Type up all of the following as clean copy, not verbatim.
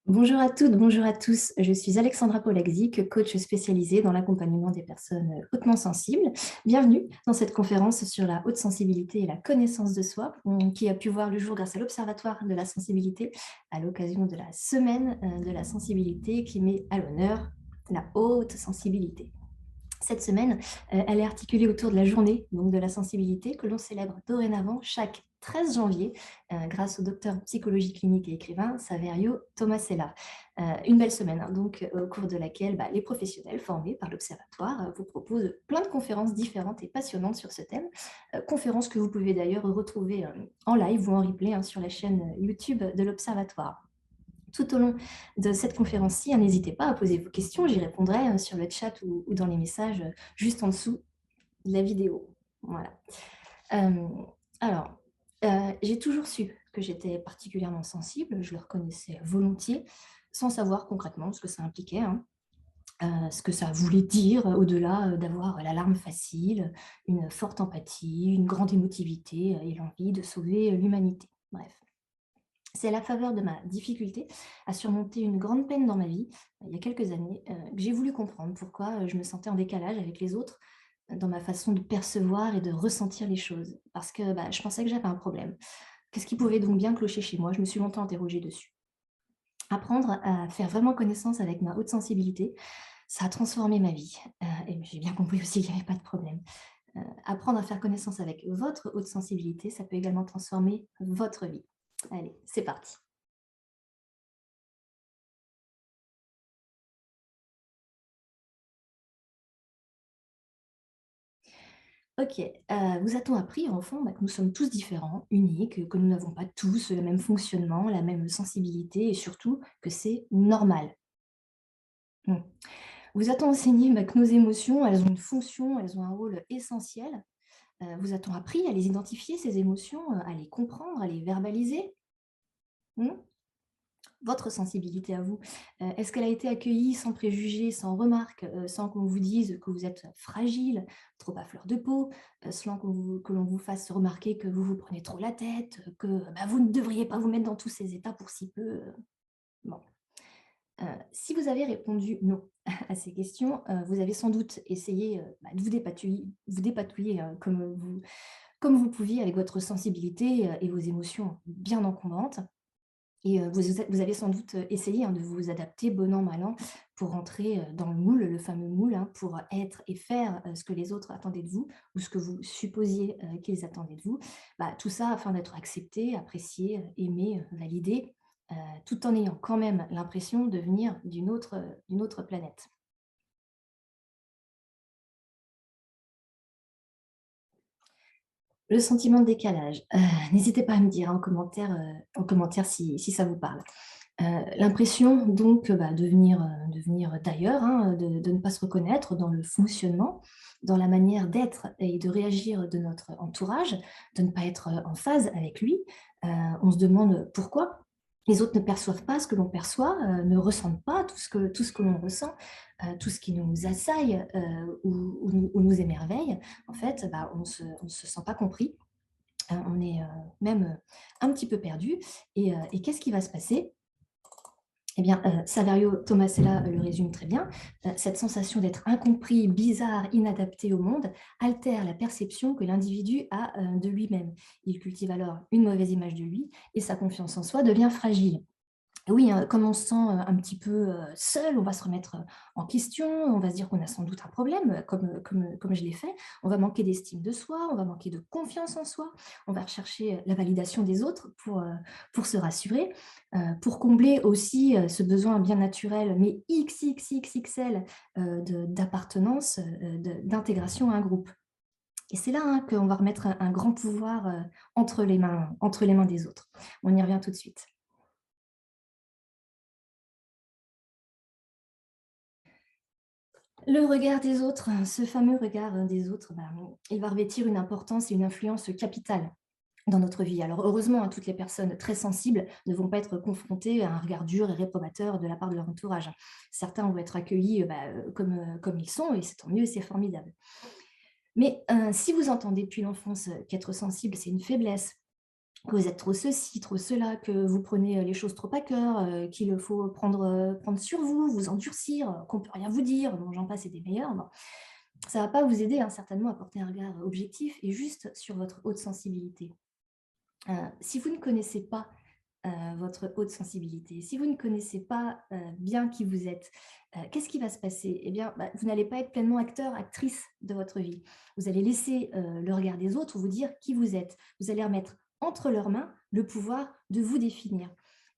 Bonjour à toutes, bonjour à tous. Je suis Alexandra Polakzik, coach spécialisée dans l'accompagnement des personnes hautement sensibles. Bienvenue dans cette conférence sur la haute sensibilité et la connaissance de soi, qui a pu voir le jour grâce à l'Observatoire de la sensibilité à l'occasion de la semaine de la sensibilité qui met à l'honneur la haute sensibilité. Cette semaine, elle est articulée autour de la journée donc de la sensibilité que l'on célèbre dorénavant chaque 13 janvier grâce au docteur en psychologie clinique et écrivain Saverio Tomasella. Une belle semaine donc au cours de laquelle les professionnels formés par l'Observatoire vous proposent plein de conférences différentes et passionnantes sur ce thème. Conférences que vous pouvez d'ailleurs retrouver en live ou en replay sur la chaîne YouTube de l'Observatoire. Tout au long de cette conférence-ci, n'hésitez pas à poser vos questions, j'y répondrai sur le chat ou dans les messages juste en dessous de la vidéo. Voilà. Euh, alors, j'ai toujours su que j'étais particulièrement sensible, je le reconnaissais volontiers, sans savoir concrètement ce que ça impliquait, ce que ça voulait dire au-delà d'avoir la larme facile, une forte empathie, une grande émotivité et l'envie de sauver l'humanité. Bref. C'est à la faveur de ma difficulté à surmonter une grande peine dans ma vie, il y a quelques années, que j'ai voulu comprendre pourquoi je me sentais en décalage avec les autres dans ma façon de percevoir et de ressentir les choses. Parce que je pensais que j'avais un problème. Qu'est-ce qui pouvait donc bien clocher chez moi? Je me suis longtemps interrogée dessus. Apprendre à faire vraiment connaissance avec ma haute sensibilité, ça a transformé ma vie. Et j'ai bien compris aussi qu'il n'y avait pas de problème. Apprendre à faire connaissance avec votre haute sensibilité, ça peut également transformer votre vie. Allez, c'est parti. Ok, vous a-t-on appris enfant que nous sommes tous différents, uniques, que nous n'avons pas tous le même fonctionnement, la même sensibilité et surtout que c'est normal. Hmm. Vous a-t-on enseigné que nos émotions, elles ont une fonction, elles ont un rôle essentiel. Vous a-t-on appris à les identifier, ces émotions, à les comprendre, à les verbaliser. Hmm. Votre sensibilité à vous, est-ce qu'elle a été accueillie sans préjugés, sans remarques, sans qu'on vous dise que vous êtes fragile, trop à fleur de peau, sans que l'on vous fasse remarquer que vous vous prenez trop la tête, que vous ne devriez pas vous mettre dans tous ces états pour si peu. Bon. Si vous avez répondu non à ces questions, vous avez sans doute essayé de vous dépatouiller comme vous pouviez avec votre sensibilité et vos émotions bien encombrantes. Et vous avez sans doute essayé de vous adapter bon an, mal an pour rentrer dans le moule, le fameux moule, pour être et faire ce que les autres attendaient de vous ou ce que vous supposiez qu'ils attendaient de vous. Tout ça afin d'être accepté, apprécié, aimé, validé, tout en ayant quand même l'impression de venir d'une autre planète. Le sentiment de décalage, n'hésitez pas à me dire en commentaire si ça vous parle. L'impression donc, de venir d'ailleurs, de ne pas se reconnaître dans le fonctionnement, dans la manière d'être et de réagir de notre entourage, de ne pas être, en phase avec lui. On se demande pourquoi les autres ne perçoivent pas ce que l'on perçoit, ne ressentent pas tout ce que l'on ressent, tout ce qui nous assaille, ou nous émerveille. En fait, on se sent pas compris, on est, même, un petit peu perdu et qu'est-ce qui va se passer? Eh bien, Saverio Tomasella le résume très bien. Cette sensation d'être incompris, bizarre, inadapté au monde altère la perception que l'individu a de lui-même. Il cultive alors une mauvaise image de lui et sa confiance en soi devient fragile. Oui, comme on se sent, un petit peu, seul, on va se remettre, en question, on va se dire qu'on a sans doute un problème, comme je l'ai fait. On va manquer d'estime de soi, on va manquer de confiance en soi, on va rechercher, la validation des autres pour se rassurer, pour combler aussi, ce besoin bien naturel, mais XXXXL, de d'appartenance, d'intégration à un groupe et c'est là, qu'on va remettre un grand pouvoir, entre les mains des autres. On y revient tout de suite. Le regard des autres, ce fameux regard, des autres, il va revêtir une importance et une influence capitale dans notre vie. Alors heureusement, toutes les personnes très sensibles ne vont pas être confrontées à un regard dur et réprobateur de la part de leur entourage. Certains vont être accueillis, comme ils sont et c'est tant mieux, c'est formidable. Mais si vous entendez depuis l'enfance, qu'être sensible, c'est une faiblesse que vous êtes trop ceci, trop cela, que vous prenez les choses trop à cœur, qu'il faut prendre sur vous, vous endurcir, qu'on peut rien vous dire, bon, j'en passe et des meilleurs. Bon, ça va pas vous aider, hein, certainement, à porter un regard objectif et juste sur votre haute sensibilité. Si vous ne connaissez pas votre haute sensibilité, si vous ne connaissez pas bien qui vous êtes, qu'est-ce qui va se passer? Eh bien, bah, vous n'allez pas être pleinement acteur, actrice de votre vie. Vous allez laisser le regard des autres vous dire qui vous êtes. Vous allez remettre entre leurs mains le pouvoir de vous définir.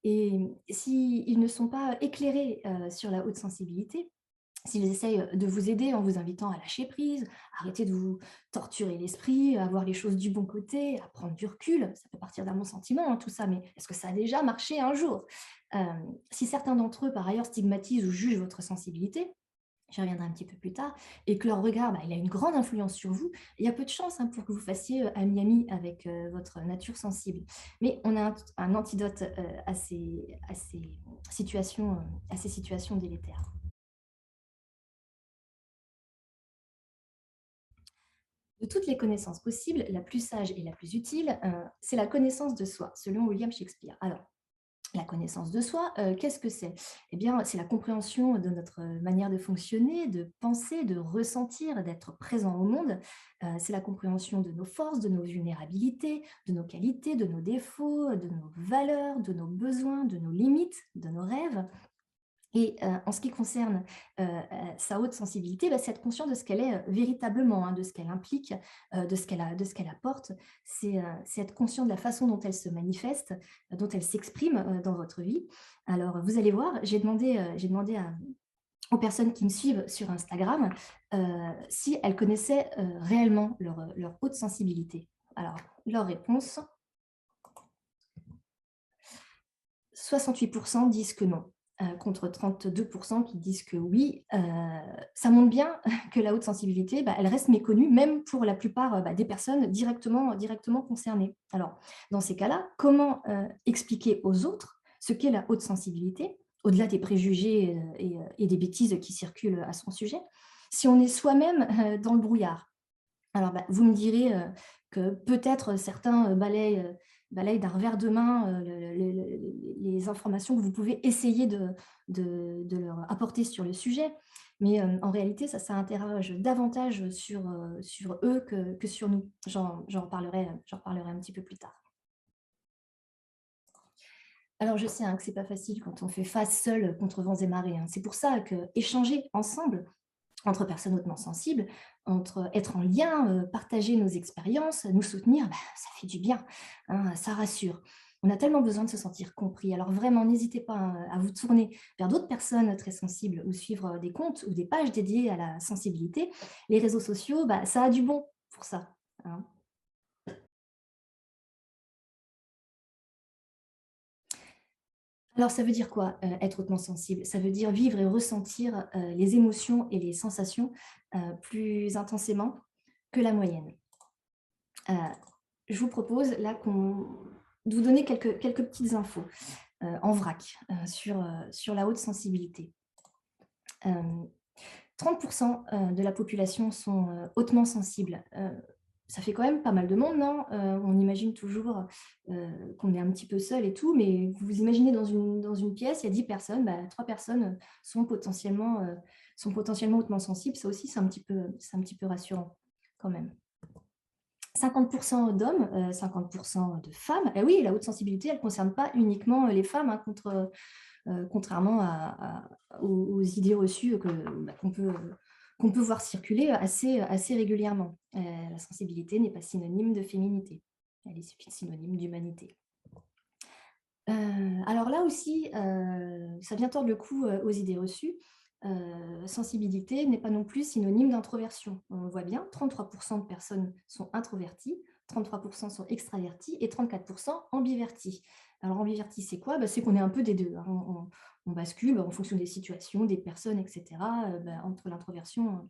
Et s'ils ne sont pas éclairés sur la haute sensibilité, s'ils essayent de vous aider en vous invitant à lâcher prise, arrêter de vous torturer l'esprit, à voir les choses du bon côté, à prendre du recul, ça peut partir d'un bon sentiment, hein, tout ça, mais est-ce que ça a déjà marché un jour? Si certains d'entre eux, par ailleurs, stigmatisent ou jugent votre sensibilité, j'y reviendrai un petit peu plus tard, et que leur regard, bah, il a une grande influence sur vous, il y a peu de chances, hein, pour que vous fassiez ami-ami avec votre nature sensible. Mais on a un antidote à ces situations délétères. De toutes les connaissances possibles, la plus sage et la plus utile, c'est la connaissance de soi, selon William Shakespeare. Alors, la connaissance de soi, qu'est-ce que c'est? Eh bien, c'est la compréhension de notre manière de fonctionner, de penser, de ressentir, d'être présent au monde. C'est la compréhension de nos forces, de nos vulnérabilités, de nos qualités, de nos défauts, de nos valeurs, de nos besoins, de nos limites, de nos rêves. Et en ce qui concerne, sa haute sensibilité, bah, c'est être conscient de ce qu'elle est, véritablement, hein, de ce qu'elle implique, de ce qu'elle apporte. C'est être conscient de la façon dont elle se manifeste, dont elle s'exprime, dans votre vie. Alors, vous allez voir, j'ai demandé aux personnes qui me suivent sur Instagram, si elles connaissaient, réellement leur haute sensibilité. Alors, leur réponse, 68 disent que non, contre 32 qui disent que oui. Ça montre bien que la haute sensibilité, bah, elle reste méconnue, même pour la plupart, bah, des personnes directement concernées. Alors, dans ces cas-là, comment, expliquer aux autres ce qu'est la haute sensibilité, au-delà des préjugés, et des bêtises qui circulent à son sujet, si on est soi-même, dans le brouillard? Alors, bah, vous me direz, que peut-être certains, balayent d'un revers de main, les informations que vous pouvez essayer de leur apporter sur le sujet. Mais, en réalité, ça interroge davantage sur eux que sur nous. J'en reparlerai un petit peu plus tard. Alors je sais, hein, que c'est pas facile quand on fait face seul contre vents et marées, hein. C'est pour ça qu'échanger ensemble entre personnes hautement sensibles, entre être en lien, partager nos expériences, nous soutenir, bah, ça fait du bien, hein, ça rassure. On a tellement besoin de se sentir compris. Alors vraiment, n'hésitez pas, hein, à vous tourner vers d'autres personnes très sensibles ou suivre des comptes ou des pages dédiées à la sensibilité. Les réseaux sociaux, bah, ça a du bon pour ça, hein. Alors ça veut dire quoi, être hautement sensible? Ça veut dire vivre et ressentir, les émotions et les sensations, plus intensément que la moyenne. Heu, je vous propose là de vous donner quelques petites infos, en vrac, sur la haute sensibilité. Hem, 30 de la population sont, hautement sensibles. Ça fait quand même pas mal de monde, non? On imagine toujours, qu'on est un petit peu seul et tout, mais vous vous imaginez dans une pièce, il y a 10 personnes, bah, 3 personnes, sont potentiellement hautement sensibles. Ça aussi, c'est un petit peu rassurant quand même. 50 d'hommes, 50 de femmes. Et oui, la haute sensibilité, elle ne concerne pas uniquement les femmes, hein, contrairement aux idées reçues bah, qu'on peut voir circuler assez régulièrement. La sensibilité n'est pas synonyme de féminité, elle est synonyme d'humanité. Alors là aussi, ça vient tordre le cou, aux idées reçues. Sensibilité n'est pas non plus synonyme d'introversion. On voit bien, 33 de personnes sont introverties, 33 sont extraverties et 34 ambiverties. Alors ambiverti, c'est quoi? Bah, c'est qu'on est un peu des 2, hein. On bascule en fonction des situations, des personnes et cetera, bah, entre l'introversion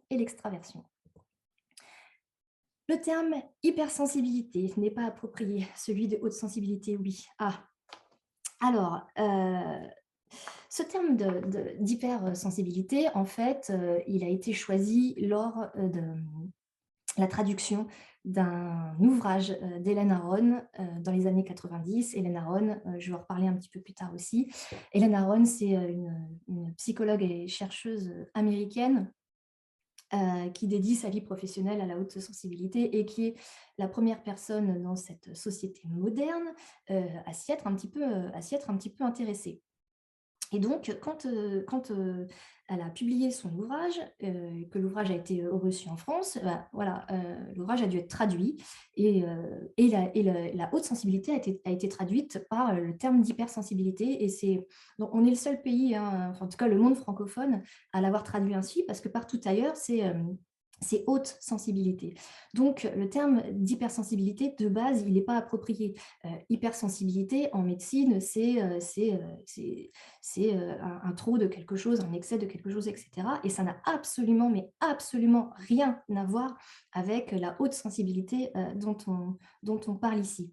et l'extraversion. Le terme hypersensibilité n'est pas approprié, celui de haute sensibilité, oui. Ah, alors, ce terme d'hypersensibilité, en fait, il a été choisi lors la traduction d'un ouvrage d'Hélène Aron dans les années 90. Hélène Aron, je vais en reparler un petit peu plus tard aussi. Hélène Aron, c'est une psychologue et chercheuse américaine qui dédie sa vie professionnelle à la haute sensibilité et qui est la première personne dans cette société moderne à s'y être un petit peu intéressée. Et donc, quand elle a publié son ouvrage, que l'ouvrage a été reçu en France, bah, voilà, l'ouvrage a dû être traduit et la haute sensibilité a été traduite par le terme d'hypersensibilité. Et donc, on est le seul pays, hein, enfin, en tout cas le monde francophone, à l'avoir traduit ainsi, parce que partout ailleurs, c'est haute sensibilité. Donc, le terme d'hypersensibilité, de base, il n'est pas approprié. Hypersensibilité, en médecine, c'est un trop de quelque chose, un excès de quelque chose, etc. Et ça n'a absolument, mais absolument rien à voir avec la haute sensibilité dont on parle ici.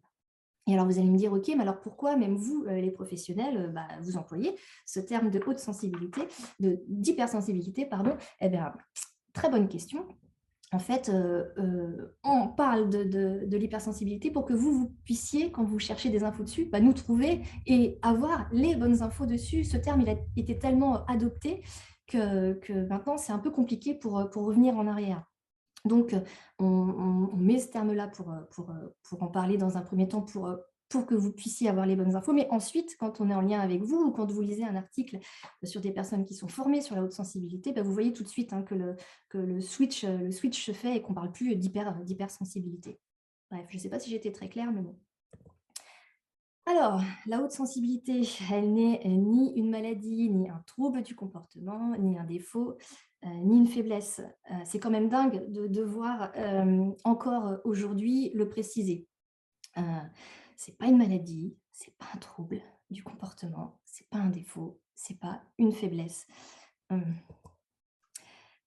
Et alors, vous allez me dire, OK, mais alors pourquoi même vous, les professionnels, bah, vous employez ce terme de haute sensibilité, d'hypersensibilité, pardon? Eh bien, très bonne question. En fait, on parle de l'hypersensibilité pour que vous puissiez, quand vous cherchez des infos dessus, bah, nous trouver et avoir les bonnes infos dessus. Ce terme, il a été tellement adopté que maintenant, c'est un peu compliqué pour revenir en arrière. Donc, on met ce terme-là pour en parler dans un premier temps, pour que vous puissiez avoir les bonnes infos. Mais ensuite, quand on est en lien avec vous ou quand vous lisez un article sur des personnes qui sont formées sur la haute sensibilité, bah, vous voyez tout de suite, hein, que le switch se fait et qu'on ne parle plus d'hypersensibilité. Bref, je ne sais pas si j'étais très claire, mais bon. Alors, la haute sensibilité, elle n'est ni une maladie, ni un trouble du comportement, ni un défaut, ni une faiblesse. C'est quand même dingue de devoir encore aujourd'hui le préciser. Euh, c'est pas une maladie, c'est pas un trouble du comportement, c'est pas un défaut, c'est pas une faiblesse. Hum.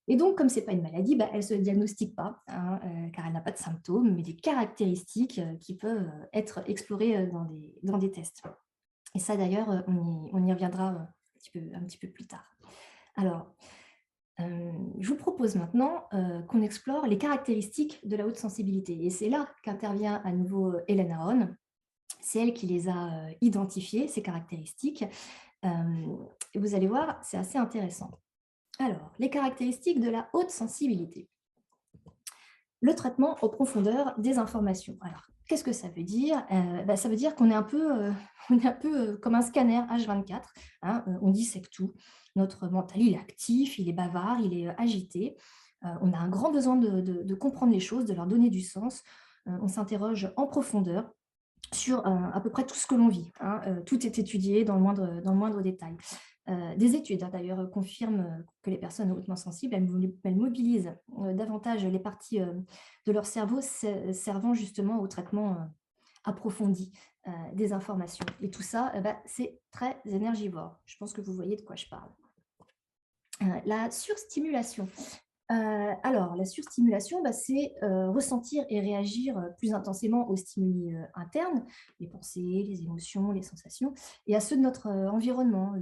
Et donc, comme ce n'est pas une maladie, bah, elle ne se diagnostique pas, hein, car elle n'a pas de symptômes, mais des caractéristiques qui peuvent être explorées dans des tests. Et ça, d'ailleurs, on y reviendra un petit peu plus tard. Alors, je vous propose maintenant qu'on explore les caractéristiques de la haute sensibilité. Et c'est là qu'intervient à nouveau Hélène Aron. C'est elle qui les a identifiées, ces caractéristiques. Et vous allez voir, c'est assez intéressant. Alors, les caractéristiques de la haute sensibilité. Le traitement en profondeur des informations. Alors, qu'est-ce que ça veut dire? Ça veut dire qu'on est un peu, comme un scanner H24, hein, on dissèque tout. Notre mental, il est actif, il est bavard, il est agité. On a un grand besoin de comprendre les choses, de leur donner du sens. On s'interroge en profondeur sur à peu près tout ce que l'on vit, hein. Tout est étudié dans le moindre détail. Des études, hein, d'ailleurs, confirment que les personnes hautement sensibles, elles mobilisent davantage les parties de leur cerveau servant justement au traitement approfondi des informations. Et tout ça, c'est très énergivore. Je pense que vous voyez de quoi je parle. La surstimulation. Alors, la surstimulation, c'est ressentir et réagir plus intensément aux stimuli internes, les pensées, les émotions, les sensations, et à ceux de notre environnement,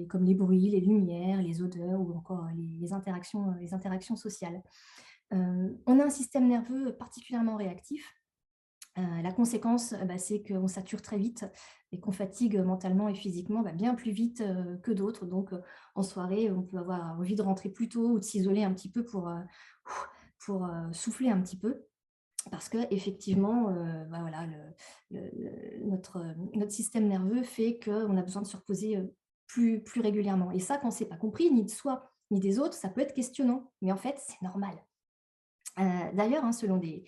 comme les bruits, les lumières, les odeurs ou encore les interactions sociales. On a un système nerveux particulièrement réactif. La conséquence, c'est qu'on sature très vite et qu'on fatigue mentalement et physiquement bien plus vite que d'autres. Donc, en soirée, on peut avoir envie de rentrer plus tôt ou de s'isoler un petit peu pour souffler un petit peu. Parce qu'effectivement, voilà, notre système nerveux fait qu'on a besoin de se reposer plus régulièrement. Et ça, quand ce n'est pas compris, ni de soi, ni des autres, ça peut être questionnant. Mais en fait, c'est normal. D'ailleurs, hein, selon des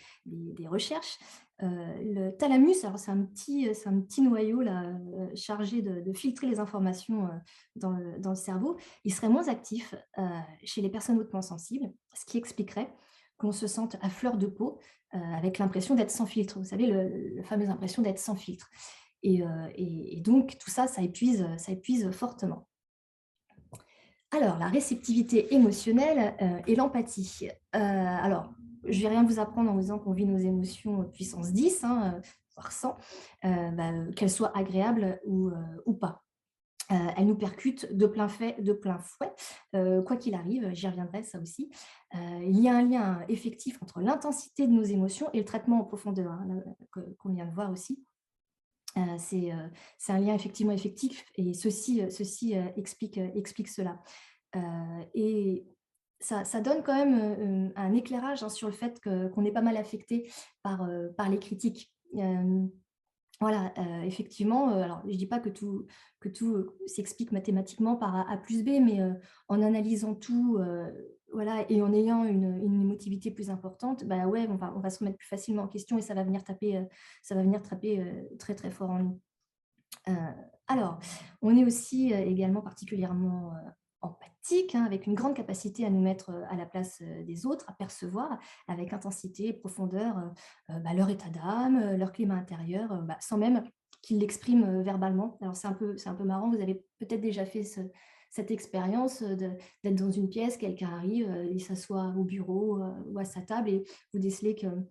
recherches, le thalamus, alors c'est un petit noyau là, chargé de filtrer les informations dans le cerveau, il serait moins actif chez les personnes hautement sensibles, ce qui expliquerait qu'on se sente à fleur de peau avec l'impression d'être sans filtre. Vous savez, la fameuse impression d'être sans filtre. Et donc, tout ça, ça épuise fortement. Alors, la réceptivité émotionnelle et l'empathie. Alors, je ne vais rien vous apprendre en vous disant qu'on vit nos émotions puissance 10, hein, voire 100, qu'elles soient agréables ou pas. Elle nous percute de plein fouet, quoi qu'il arrive, j'y reviendrai ça aussi. Il y a un lien effectif entre l'intensité de nos émotions et le traitement en profondeur, hein, là, qu'on vient de voir aussi. C'est un lien effectivement effectif et ceci explique cela. Heu et ça donne quand même, un éclairage, hein, sur le fait qu'on est pas mal affecté par les critiques. Voilà, effectivement, alors je dis pas que tout s'explique mathématiquement par A plus B, mais en analysant tout, voilà et en ayant une émotivité plus importante, bah, ouais, on va se remettre plus facilement en question et ça va venir taper, très, très fort en nous. Heu, alors, on est aussi, également particulièrement, empathique, hein, avec une grande capacité à nous mettre, à la place, des autres, à percevoir avec intensité et profondeur, bah, leur état d'âme, leur climat intérieur, bah, sans même qu'ils l'expriment, verbalement. Alors c'est un peu marrant, vous avez peut-être déjà fait cette expérience, d'être dans une pièce, quelqu'un arrive, il s'assoit au bureau, ou à sa table et vous décelez qu'il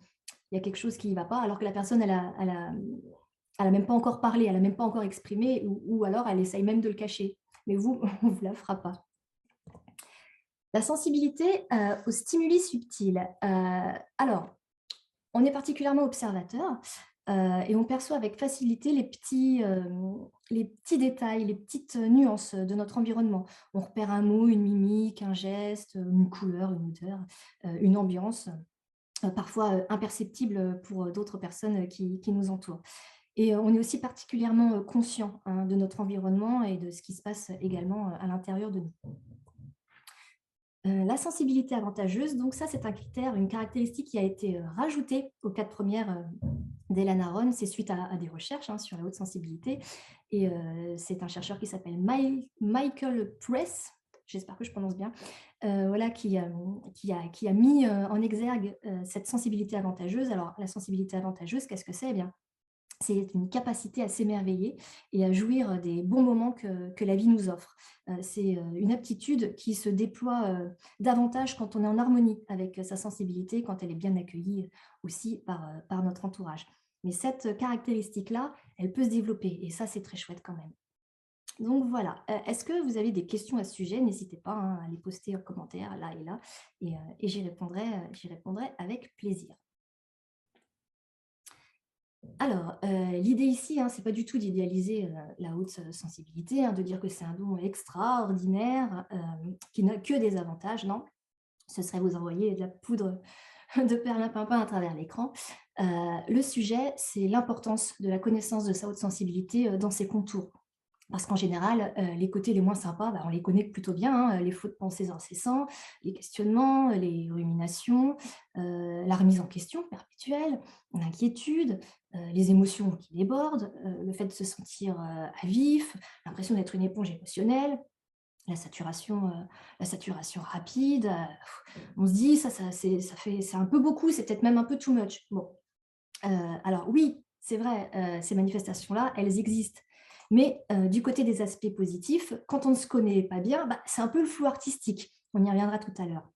y a quelque chose qui ne va pas, alors que la personne elle a même pas encore parlé, elle a même pas encore exprimé ou alors elle essaye même de le cacher. Mais vous, on vous la fera pas. La sensibilité, aux stimuli subtils. Alors, on est particulièrement observateur, et on perçoit avec facilité les petits détails, les petites nuances de notre environnement. On repère un mot, une mimique, un geste, une couleur, une odeur, une ambiance, parfois, imperceptible, pour, d'autres personnes, qui nous entourent. Et on est aussi particulièrement, conscient, hein, de notre environnement et de ce qui se passe également, à l'intérieur de nous. La sensibilité avantageuse, donc ça, c'est un critère, une caractéristique qui a été, rajoutée aux 4 premières d'Elana Aron. C'est suite à des recherches, hein, sur la haute sensibilité et c'est un chercheur qui s'appelle Michael Press, j'espère que je prononce bien, voilà, qui a mis, en exergue, cette sensibilité avantageuse. Alors la sensibilité avantageuse, qu'est-ce que c'est? Eh bien, c'est une capacité à s'émerveiller et à jouir des bons moments que la vie nous offre. C'est, une aptitude qui se déploie, davantage quand on est en harmonie avec, sa sensibilité, quand elle est bien accueillie, aussi par notre entourage. Mais cette caractéristique-là, elle peut se développer et ça, c'est très chouette quand même. Donc voilà, est-ce que vous avez des questions à ce sujet? N'hésitez pas, hein, à les poster en commentaire là et là et j'y répondrai avec plaisir. Alors, l'idée ici, hein, c'est pas du tout d'idéaliser, la haute sensibilité, hein, de dire que c'est un don extraordinaire, qui n'a que des avantages, non. Ce serait vous envoyer de la poudre de perlimpinpin à travers l'écran. Le sujet, c'est l'importance de la connaissance de sa haute sensibilité, dans ses contours. Parce qu'en général, les côtés les moins sympas, bah, on les connaît plutôt bien, hein, les flous de pensées incessants, les questionnements, les ruminations, la remise en question perpétuelle, l'inquiétude, les émotions qui débordent, le fait de se sentir, à vif, l'impression d'être une éponge émotionnelle, la saturation, heu, la saturation rapide, on se dit: «Ça fait c'est un peu beaucoup, c'est peut-être même un peu too much». Bon, alors oui, c'est vrai, ces manifestations-là, elles existent. Mais du côté des aspects positifs, quand on ne se connaît pas bien, bah, c'est un peu le flou artistique. On y reviendra tout à l'heure.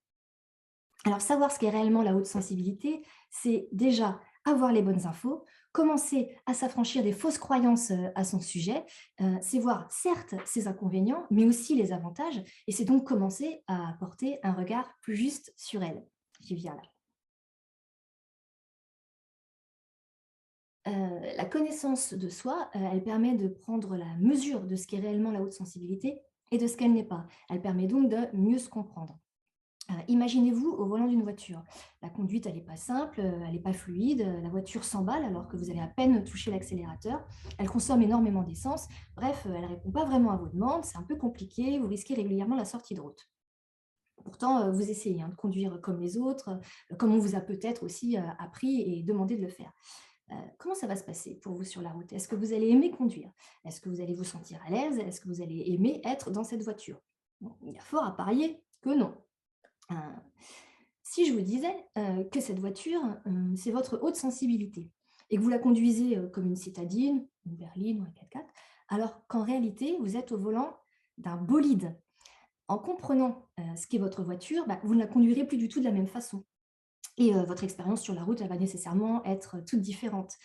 Alors savoir ce qu'est réellement la haute sensibilité, c'est déjà avoir les bonnes infos, commencer à s'affranchir des fausses croyances, à son sujet, c'est voir certes ses inconvénients, mais aussi les avantages et c'est donc commencer à porter un regard plus juste sur elle. J'y viens là. La connaissance de soi, elle permet de prendre la mesure de ce qu'est réellement la haute sensibilité et de ce qu'elle n'est pas. Elle permet donc de mieux se comprendre. Imaginez-vous au volant d'une voiture. La conduite, elle n'est pas simple, elle n'est pas fluide, la voiture s'emballe alors que vous avez à peine touché l'accélérateur. Elle consomme énormément d'essence. Bref, elle ne répond pas vraiment à vos demandes, c'est un peu compliqué, vous risquez régulièrement la sortie de route. Pourtant, vous essayez, hein, de conduire comme les autres, comme on vous a peut-être aussi, appris et demandé de le faire. Comment ça va se passer pour vous sur la route? Est-ce que vous allez aimer conduire? Est-ce que vous allez vous sentir à l'aise? Est-ce que vous allez aimer être dans cette voiture? Bon, il y a fort à parier que non. Heu, Si je vous disais, que cette voiture, c'est votre haute sensibilité et que vous la conduisez, comme une citadine, une berline ou un 4x4, alors qu'en réalité, vous êtes au volant d'un bolide. En comprenant, ce qu'est votre voiture, bah, vous ne la conduirez plus du tout de la même façon et votre expérience sur la route, elle va nécessairement être toute différente.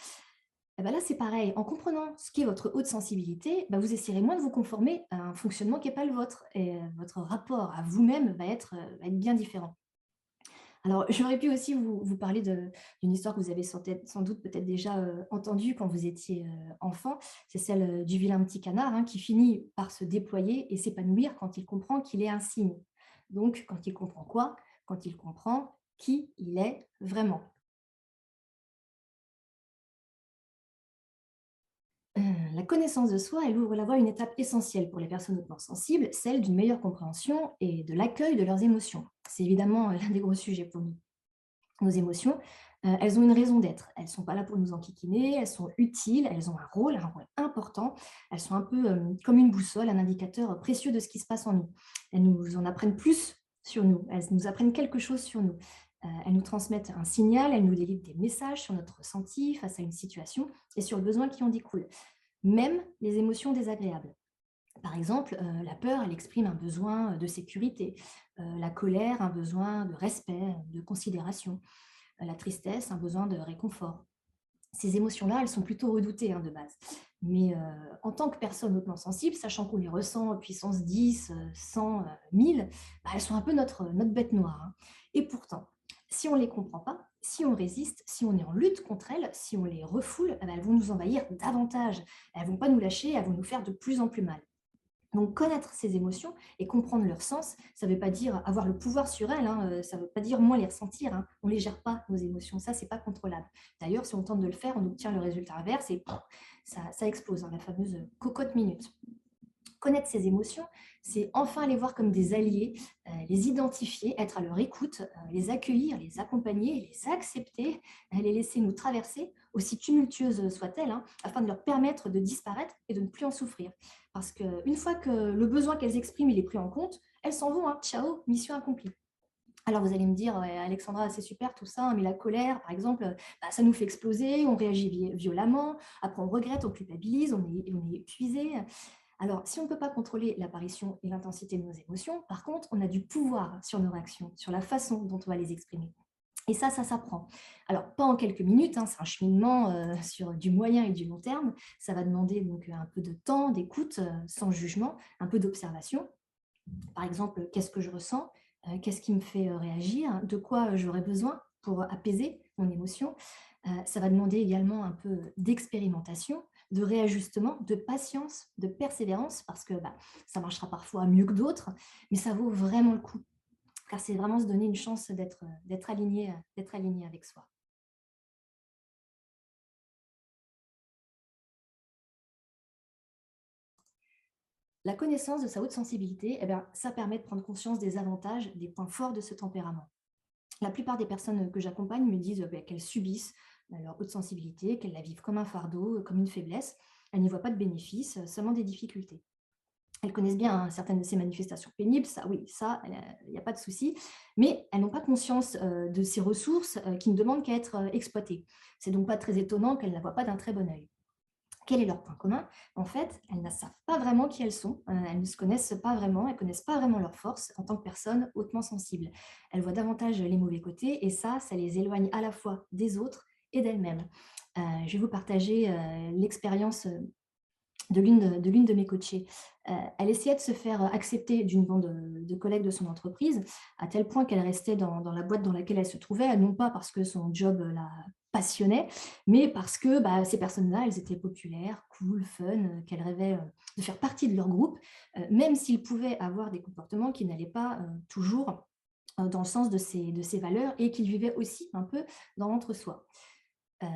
Eh ben là, c'est pareil. En comprenant ce qu'est votre haute sensibilité, bah, vous essayerez moins de vous conformer à un fonctionnement qui n'est pas le vôtre. Et votre rapport à vous-même va être bien différent. Alors, j'aurais pu aussi vous parler d'une histoire que vous avez sans doute peut-être déjà entendue quand vous étiez enfant. C'est celle du vilain petit canard, hein, qui finit par se déployer et s'épanouir quand il comprend qu'il est un cygne. Donc, quand il comprend quoi? Quand il comprend qui il est vraiment. La connaissance de soi, elle ouvre la voie à une étape essentielle pour les personnes hautement sensibles, celle d'une meilleure compréhension et de l'accueil de leurs émotions. C'est évidemment l'un des gros sujets pour nous. Nos émotions, elles ont une raison d'être. Elles ne sont pas là pour nous enquiquiner, elles sont utiles, elles ont un rôle important. Elles sont un peu comme une boussole, un indicateur précieux de ce qui se passe en nous. Elles nous en apprennent plus sur nous, elles nous apprennent quelque chose sur nous. Elles nous transmettent un signal, elles nous délivrent des messages sur notre ressenti face à une situation et sur le besoin qui en découle. Même les émotions désagréables. Par exemple, la peur, elle exprime un besoin de sécurité, la colère, un besoin de respect, de considération, la tristesse, un besoin de réconfort. Ces émotions-là, elles sont plutôt redoutées, hein, de base. Mais en tant que personne hautement sensible, sachant qu'on les ressent puissance 10, 100, 1000, bah, elles sont un peu notre bête noire, hein. Et pourtant, si on ne les comprend pas, si on résiste, si on est en lutte contre elles, si on les refoule, eh ben, elles vont nous envahir davantage. Elles ne vont pas nous lâcher, elles vont nous faire de plus en plus mal. Donc connaître ses émotions et comprendre leur sens, ça ne veut pas dire avoir le pouvoir sur elles, hein, ça ne veut pas dire moins les ressentir, hein. On ne les gère pas, nos émotions, ça, c'est pas contrôlable. D'ailleurs, si on tente de le faire, on obtient le résultat inverse et ça explose, hein, la fameuse cocotte minute. Connaître ses émotions, c'est enfin les voir comme des alliés, les identifier, être à leur écoute, les accueillir, les accompagner, les accepter, les laisser nous traverser, aussi tumultueuses soient-elles, hein, afin de leur permettre de disparaître et de ne plus en souffrir. Parce qu'une fois que le besoin qu'elles expriment il est pris en compte, elles s'en vont, hein, ciao, mission accomplie. Alors vous allez me dire, ouais, Alexandra, c'est super tout ça, hein, mais la colère, par exemple, bah, ça nous fait exploser, on réagit violemment, après on regrette, on culpabilise, on est épuisé. Alors, si on ne peut pas contrôler l'apparition et l'intensité de nos émotions, par contre, on a du pouvoir sur nos réactions, sur la façon dont on va les exprimer. Et ça s'apprend. Alors, pas en quelques minutes, hein, c'est un cheminement sur du moyen et du long terme. Ça va demander donc un peu de temps, d'écoute, sans jugement, un peu d'observation. Par exemple, qu'est-ce que je ressens? Qu'est-ce qui me fait réagir? De quoi j'aurais besoin pour apaiser mon émotion? Ça va demander également un peu d'expérimentation, de réajustement, de patience, de persévérance, parce que bah, ça marchera parfois mieux que d'autres, mais ça vaut vraiment le coup, car c'est vraiment se donner une chance d'être aligné avec soi. La connaissance de sa haute sensibilité, eh bien, ça permet de prendre conscience des avantages, des points forts de ce tempérament. La plupart des personnes que j'accompagne me disent qu'elles subissent leur haute sensibilité, qu'elles la vivent comme un fardeau, comme une faiblesse. Elles n'y voient pas de bénéfices, seulement des difficultés. Elles connaissent bien, hein, certaines de ces manifestations pénibles, ça oui, ça, il n'y a pas de souci, mais elles n'ont pas conscience de ces ressources qui ne demandent qu'à être exploitées. C'est donc pas très étonnant qu'elles ne la voient pas d'un très bon œil. Quel est leur point commun? En fait, elles ne savent pas vraiment qui elles sont, elles ne se connaissent pas vraiment, elles ne connaissent pas vraiment leurs forces en tant que personnes hautement sensibles. Elles voient davantage les mauvais côtés et ça les éloigne à la fois des autres et d'elles-mêmes. Je vais vous partager l'expérience de l'une de mes coachées. Elle essayait de se faire accepter d'une bande de collègues de son entreprise, à tel point qu'elle restait dans la boîte dans laquelle elle se trouvait, non pas parce que son job la passionnait, mais parce que bah, ces personnes-là, elles étaient populaires, cool, fun, qu'elle rêvait de faire partie de leur groupe, même s'ils pouvaient avoir des comportements qui n'allaient pas toujours dans le sens de ses valeurs et qu'ils vivaient aussi un peu dans l'entre-soi. Heu,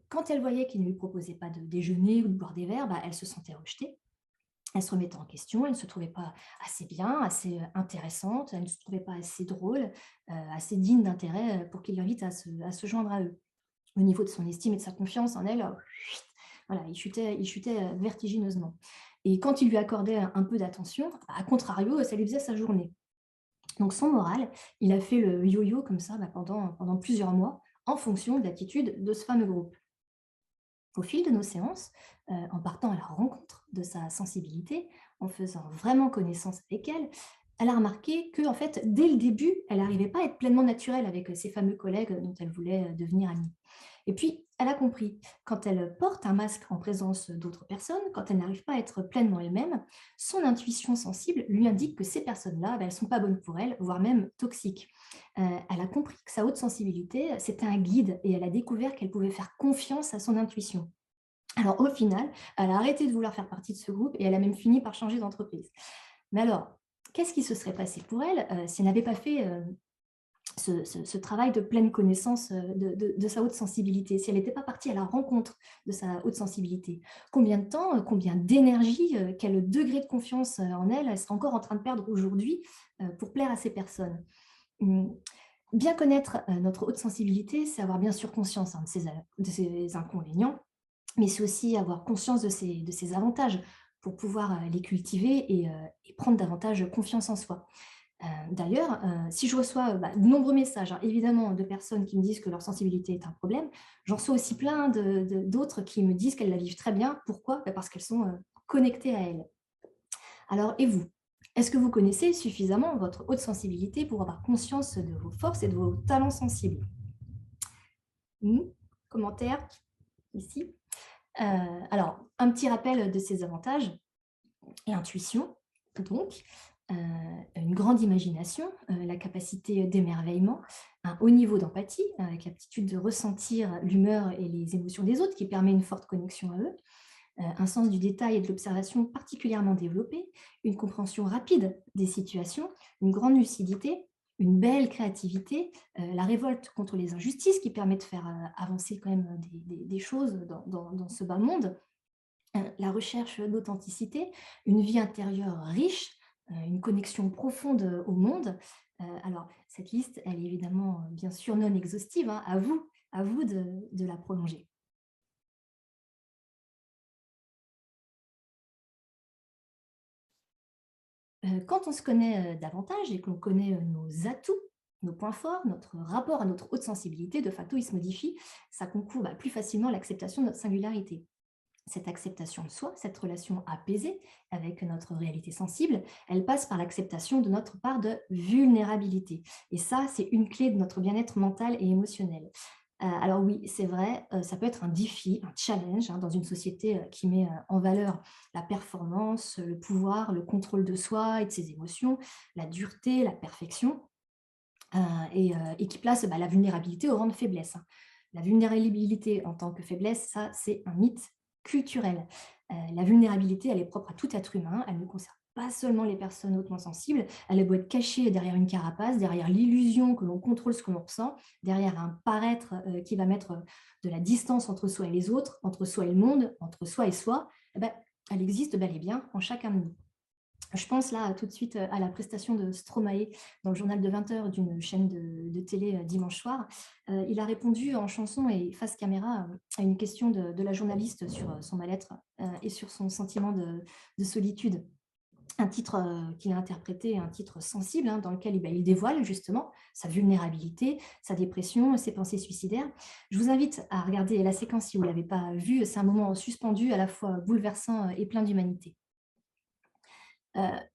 Quand elle voyait qu'il ne lui proposait pas de déjeuner ou de boire des verres, bah, elle se sentait rejetée. Elle se remettait en question, elle ne se trouvait pas assez bien, assez, intéressante, elle ne se trouvait pas assez drôle, assez digne d'intérêt, pour qu'il l'invite à se joindre à eux. Au niveau de son estime et de sa confiance en elle, voilà, il chutait, vertigineusement et quand il lui accordait un peu d'attention, à contrario, ça lui faisait sa journée. Donc son moral, il a fait le yo-yo comme ça, bah, pendant plusieurs mois en fonction de l'attitude de ce fameux groupe. Au fil de nos séances, en partant à la rencontre de sa sensibilité, en faisant vraiment connaissance avec elle, elle a remarqué que, en fait, dès le début, elle n'arrivait pas à être pleinement naturelle avec ses fameux collègues dont elle voulait devenir amie. Et puis, elle a compris, quand elle porte un masque en présence d'autres personnes, quand elle n'arrive pas à être pleinement elle-même, son intuition sensible lui indique que ces personnes-là, elles ne sont pas bonnes pour elle, voire même toxiques. Elle a compris que sa haute sensibilité, c'était un guide et elle a découvert qu'elle pouvait faire confiance à son intuition. Alors, au final, elle a arrêté de vouloir faire partie de ce groupe et elle a même fini par changer d'entreprise. Mais alors, qu'est-ce qui se serait passé pour elle si elle n'avait pas fait ce travail de pleine connaissance de sa haute sensibilité, si elle n'était pas partie à la rencontre de sa haute sensibilité? Combien de temps, combien d'énergie, quel degré de confiance en elle, elle serait encore en train de perdre aujourd'hui pour plaire à ces personnes? Hum, Bien connaître notre haute sensibilité, c'est avoir bien sûr conscience de ses inconvénients, mais c'est aussi avoir conscience de ses avantages pour pouvoir les cultiver et prendre davantage confiance en soi. D'ailleurs, si je reçois, de nombreux messages, hein, évidemment, de personnes qui me disent que leur sensibilité est un problème, j'en reçois aussi plein d'autres qui me disent qu'elles la vivent très bien. Pourquoi? Parce qu'elles sont connectées à elles. Alors, et vous? Est-ce que vous connaissez suffisamment votre haute sensibilité pour avoir conscience de vos forces et de vos talents sensibles? Mmh, commentaire ici. Alors, un petit rappel de ces avantages et intuition, donc, une grande imagination, la capacité d'émerveillement, un haut niveau d'empathie, avec l'aptitude de ressentir l'humeur et les émotions des autres qui permet une forte connexion à eux, un sens du détail et de l'observation particulièrement développé, une compréhension rapide des situations, une grande lucidité, une belle créativité, la révolte contre les injustices qui permet de faire avancer quand même des choses dans ce bas monde, la recherche d'authenticité, une vie intérieure riche, une connexion profonde au monde. Alors, cette liste, elle est évidemment, bien sûr, non exhaustive, hein, à vous de la prolonger. Quand on se connaît davantage et que l'on connaît nos atouts, nos points forts, notre rapport à notre haute sensibilité, de facto, il se modifie. Ça concourt plus facilement à l'acceptation de notre singularité. Cette acceptation de soi, cette relation apaisée avec notre réalité sensible, elle passe par l'acceptation de notre part de vulnérabilité. Et ça, c'est une clé de notre bien-être mental et émotionnel. Alors oui, c'est vrai, ça peut être un défi, un challenge, hein, dans une société qui met en valeur la performance, le pouvoir, le contrôle de soi et de ses émotions, la dureté, la perfection, et qui place la vulnérabilité au rang de faiblesse, hein. La vulnérabilité en tant que faiblesse, ça, c'est un mythe culturel. La vulnérabilité, elle est propre à tout être humain, elle ne concerne pas seulement les personnes hautement sensibles, elle a beau être cachée derrière une carapace, derrière l'illusion que l'on contrôle ce que l'on ressent, derrière un paraître qui va mettre de la distance entre soi et les autres, entre soi et le monde, entre soi et soi, eh ben, elle existe bel et bien en chacun de nous. Je pense là tout de suite à la prestation de Stromae dans le journal de 20 heures d'une chaîne de télé dimanche soir. Il a répondu en chanson et face caméra à une question de la journaliste sur son mal-être et sur son sentiment de solitude. Un titre qu'il a interprété, un titre sensible, hein, dans lequel il dévoile justement sa vulnérabilité, sa dépression, ses pensées suicidaires. Je vous invite à regarder la séquence si vous ne l'avez pas vue. C'est un moment suspendu, à la fois bouleversant et plein d'humanité.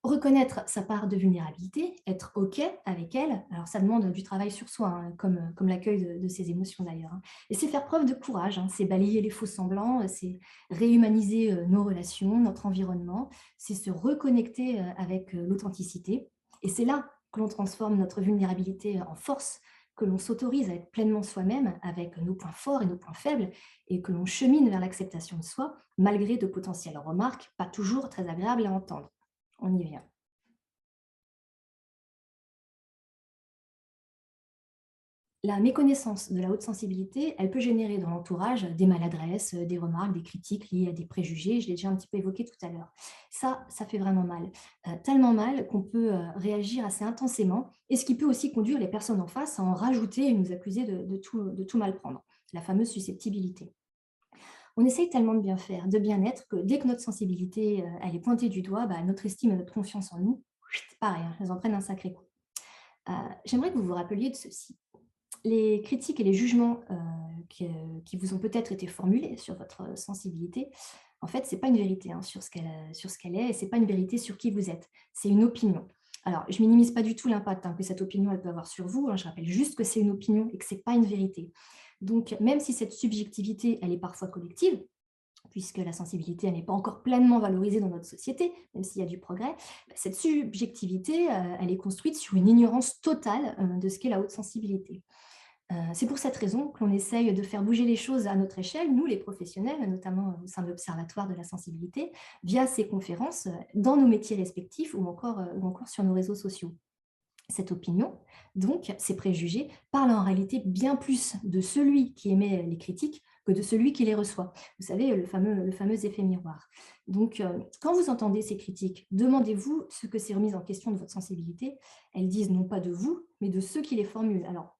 Reconnaître sa part de vulnérabilité, être OK avec elle, alors ça demande du travail sur soi, hein, comme l'accueil de ses émotions d'ailleurs, hein. Et c'est faire preuve de courage, hein, c'est balayer les faux semblants, c'est réhumaniser, nos relations, notre environnement, c'est se reconnecter, avec, l'authenticité et c'est là que l'on transforme notre vulnérabilité en force, que l'on s'autorise à être pleinement soi-même avec nos points forts et nos points faibles et que l'on chemine vers l'acceptation de soi, malgré de potentielles remarques pas toujours très agréables à entendre. On y vient. La méconnaissance de la haute sensibilité, elle peut générer dans l'entourage des maladresses, des remarques, des critiques liées à des préjugés. Je l'ai déjà un petit peu évoqué tout à l'heure. Ça fait vraiment mal. Tellement mal qu'on peut réagir assez intensément et ce qui peut aussi conduire les personnes en face à en rajouter et nous accuser de tout mal prendre. La fameuse susceptibilité. On essaye tellement de bien faire, de bien être, que dès que notre sensibilité elle est pointée du doigt, notre estime et notre confiance en nous, pareil, hein, elles en prennent un sacré coup. J'aimerais que vous vous rappeliez de ceci. Les critiques et les jugements qui vous ont peut-être été formulés sur votre sensibilité, en fait, ce n'est pas une vérité hein, sur ce qu'elle est et ce n'est pas une vérité sur qui vous êtes. C'est une opinion. Alors, je minimise pas du tout l'impact que cette opinion elle peut avoir sur vous, hein. Je rappelle juste que c'est une opinion et que c'est pas une vérité. Donc, même si cette subjectivité, elle est parfois collective, puisque la sensibilité, elle n'est pas encore pleinement valorisée dans notre société, même s'il y a du progrès, cette subjectivité, elle est construite sur une ignorance totale de ce qu'est la haute sensibilité. C'est pour cette raison que l'on essaye de faire bouger les choses à notre échelle, nous les professionnels, notamment au sein de l'Observatoire de la sensibilité, via ces conférences dans nos métiers respectifs ou encore sur nos réseaux sociaux. Cette opinion, donc ces préjugés, parlent en réalité bien plus de celui qui émet les critiques que de celui qui les reçoit. Vous savez, le fameux effet miroir. Donc, quand vous entendez ces critiques, demandez-vous ce que ces remises en question de votre sensibilité, elles disent non pas de vous, mais de ceux qui les formulent. Alors,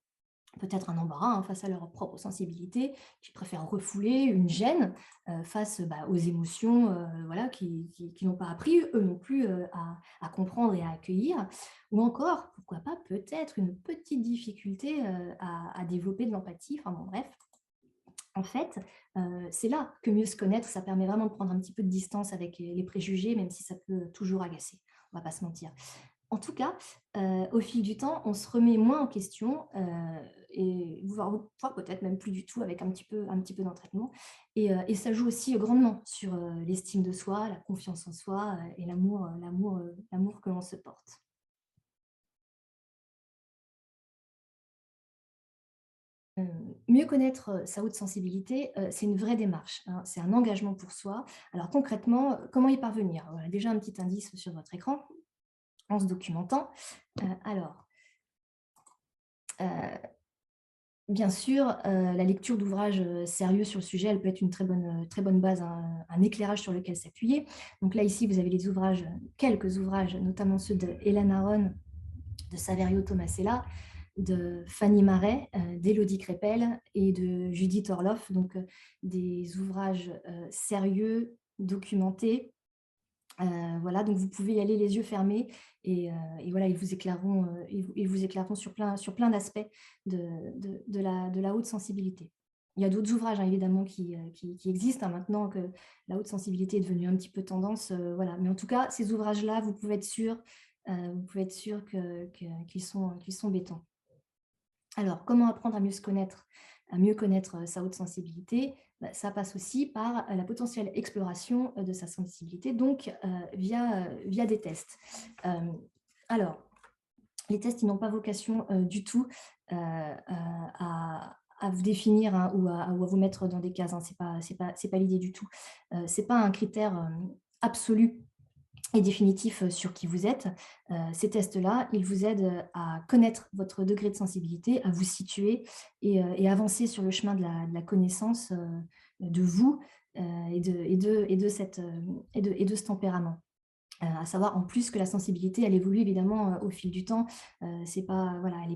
peut-être un embarras face à leur propre sensibilité, qui préfèrent refouler, une gêne face aux émotions voilà, qui n'ont pas appris, eux non plus, à comprendre et à accueillir. Ou encore, pourquoi pas, peut-être une petite difficulté à développer de l'empathie. Enfin bon, bref. En fait, c'est là que mieux se connaître, ça permet vraiment de prendre un petit peu de distance avec les préjugés, même si ça peut toujours agacer. On va pas se mentir. En tout cas, au fil du temps, on se remet moins en question, et voire peut-être même plus du tout avec un petit peu d'entraînement et ça joue aussi grandement sur, l'estime de soi, la confiance en soi, et l'amour que l'on se porte. Mieux connaître, sa haute sensibilité, c'est une vraie démarche, hein, c'est un engagement pour soi. Alors concrètement, comment y parvenir? Voilà, déjà un petit indice sur votre écran, en se documentant. Alors, heu bien sûr, la lecture d'ouvrages, sérieux sur le sujet, elle peut être une très bonne base, un éclairage sur lequel s'appuyer. Donc là, ici, vous avez les ouvrages, quelques ouvrages, notamment ceux d'Hélène Aron, de Saverio Tomasella, de Fanny Marais, d'Élodie Crépel et de Judith Orloff. Donc, des ouvrages, sérieux, documentés. Voilà, donc vous pouvez y aller les yeux fermés et voilà, ils vous éclaireront sur plein d'aspects de la haute sensibilité. Il y a d'autres ouvrages, hein, évidemment qui existent, hein, maintenant que la haute sensibilité est devenue un petit peu tendance, voilà. Mais en tout cas, ces ouvrages-là, vous pouvez être sûr qu'ils sont béton. Alors, comment apprendre à mieux connaître sa haute sensibilité? Ça passe aussi par la potentielle exploration de sa sensibilité, donc via des tests. Alors, les tests, ils n'ont pas vocation du tout à vous définir, hein, ou à vous mettre dans des cases, hein. C'est pas l'idée du tout. C'est pas un critère absolu et définitif sur qui vous êtes. Ces tests-là, ils vous aident à connaître votre degré de sensibilité, à vous situer et avancer sur le chemin de la connaissance de vous et de ce tempérament. À savoir en plus que la sensibilité, elle évolue évidemment au fil du temps. C'est pas, voilà, elle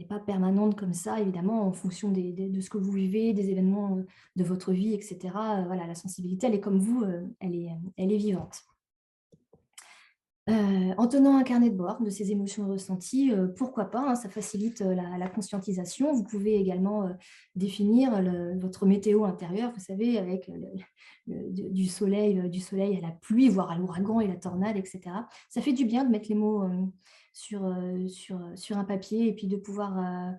est pas permanente comme ça, évidemment, en fonction de ce que vous vivez, des événements de votre vie, etc. Voilà, la sensibilité, elle est comme vous, elle est vivante. En tenant un carnet de bord de ces émotions ressenties, pourquoi pas, hein, ça facilite, la conscientisation. Vous pouvez également, définir votre météo intérieure, vous savez, avec, du soleil à la pluie, voire à l'ouragan et la tornade et cetera. Ça fait du bien de mettre les mots, sur un papier et puis de pouvoir,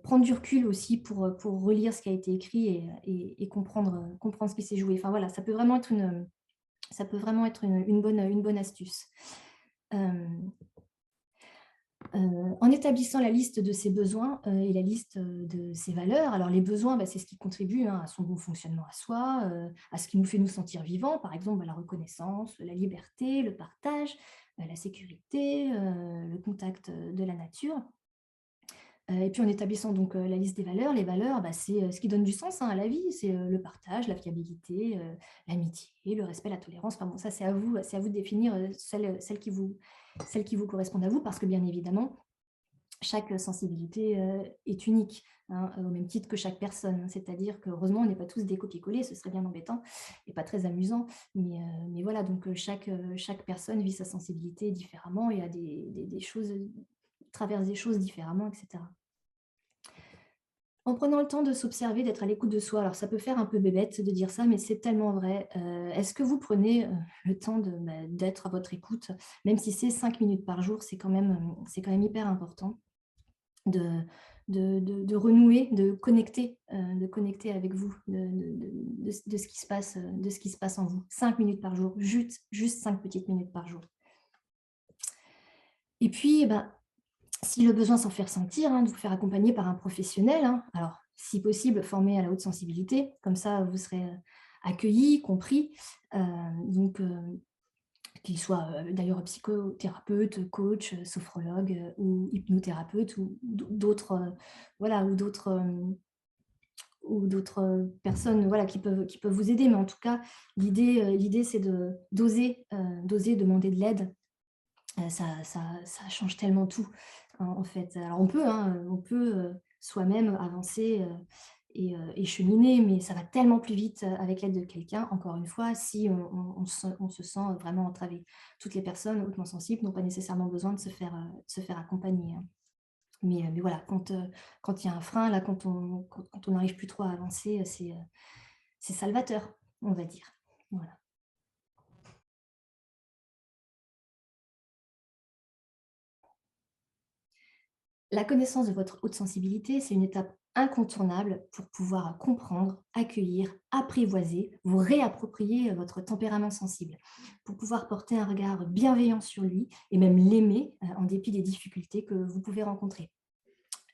prendre du recul aussi pour relire ce qui a été écrit et comprendre ce qui s'est joué. Enfin voilà, ça peut vraiment être une bonne astuce. Hem, En établissant la liste de ses besoins, et la liste, de ses valeurs, alors les besoins, c'est ce qui contribue, hein, à son bon fonctionnement à soi, à ce qui nous fait nous sentir vivants, par exemple, la reconnaissance, la liberté, le partage, la sécurité, le contact, de la nature. Et puis en établissant donc, la liste des valeurs, les valeurs, c'est, ce qui donne du sens, hein, à la vie. C'est, le partage, la fiabilité, l'amitié, le respect, la tolérance. Enfin bon, ça c'est à vous de définir, celles qui vous correspondent à vous parce que bien évidemment, chaque sensibilité, est unique, hein, au même titre que chaque personne. C'est-à-dire qu'heureusement, on n'est pas tous des copier-coller, ce serait bien embêtant et pas très amusant. Mais voilà, donc, chaque personne vit sa sensibilité différemment et a des choses, traverse des choses différemment et cetera. En prenant le temps de s'observer, d'être à l'écoute de soi. Alors ça peut faire un peu bébête de dire ça, mais c'est tellement vrai. Est-ce que vous prenez, le temps d'être à votre écoute? Même si c'est 5 minutes par jour, c'est quand même hyper important de de renouer, de connecter avec vous, de ce qui se passe, de ce qui se passe en vous. 5 minutes par jour, juste 5 petites minutes par jour. Et puis, eh ben, si le besoin s'en fait ressentir, hein, de vous faire accompagner par un professionnel, hein, alors si possible formé à la haute sensibilité, comme ça vous serez, accueillis, compris, heu, donc qu'il soit, d'ailleurs psychothérapeute, coach, sophrologue, ou hypnothérapeute ou d'autres, voilà, ou d'autres, personnes, voilà, qui peuvent vous aider. Mais en tout cas, l'idée c'est d'oser demander de l'aide. Ça change tellement tout, en fait. Alors on peut soi-même avancer, et cheminer, mais ça va tellement plus vite, avec l'aide de quelqu'un, encore une fois, si on se sent vraiment entravé. Toutes les personnes hautement sensibles n'ont pas nécessairement besoin de se faire accompagner, hein. Mais voilà, quand il y a un frein, là, quand on n'arrive plus trop à avancer, c'est salvateur, on va dire. Voilà. La connaissance de votre haute sensibilité, c'est une étape incontournable pour pouvoir comprendre, accueillir, apprivoiser, vous réapproprier votre tempérament sensible, pour pouvoir porter un regard bienveillant sur lui et même l'aimer, en dépit des difficultés que vous pouvez rencontrer.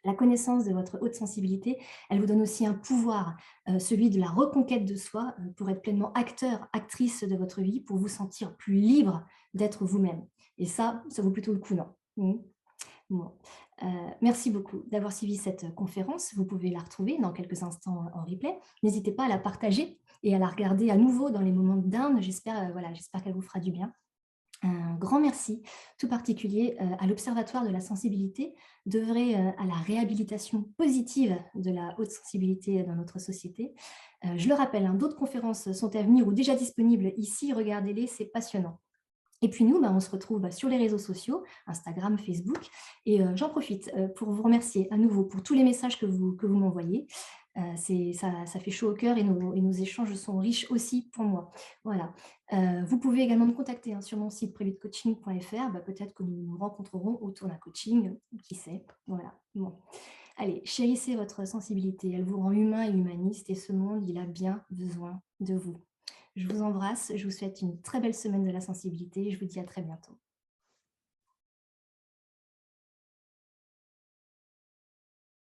La connaissance de votre haute sensibilité, elle vous donne aussi un pouvoir, celui de la reconquête de soi, pour être pleinement acteur, actrice de votre vie, pour vous sentir plus libre d'être vous-même. Et ça vaut plutôt le coup, non? Mmh. Bon, merci beaucoup d'avoir suivi cette conférence. Vous pouvez la retrouver dans quelques instants en replay. N'hésitez pas à la partager et à la regarder à nouveau dans les moments de down. J'espère, voilà, j'espère qu'elle vous fera du bien. Un grand merci tout particulier, à l'Observatoire de la sensibilité d'œuvrer, à la réhabilitation positive de la haute sensibilité dans notre société. Je le rappelle, hein, d'autres conférences sont à venir ou déjà disponibles ici. Regardez-les, c'est passionnant. Et puis nous, on se retrouve, sur les réseaux sociaux, Instagram, Facebook. Et j'en profite, pour vous remercier à nouveau pour tous les messages que vous m'envoyez. Ça fait chaud au cœur, et nos échanges sont riches aussi pour moi. Voilà. Vous pouvez également me contacter, hein, sur mon site preludecoaching.fr. Peut-être que nous nous rencontrerons autour d'un coaching, qui sait? Voilà. Bon. Allez, chérissez votre sensibilité, elle vous rend humain et humaniste, et ce monde, il a bien besoin de vous. Je vous embrasse, je vous souhaite une très belle semaine de la sensibilité et je vous dis à très bientôt.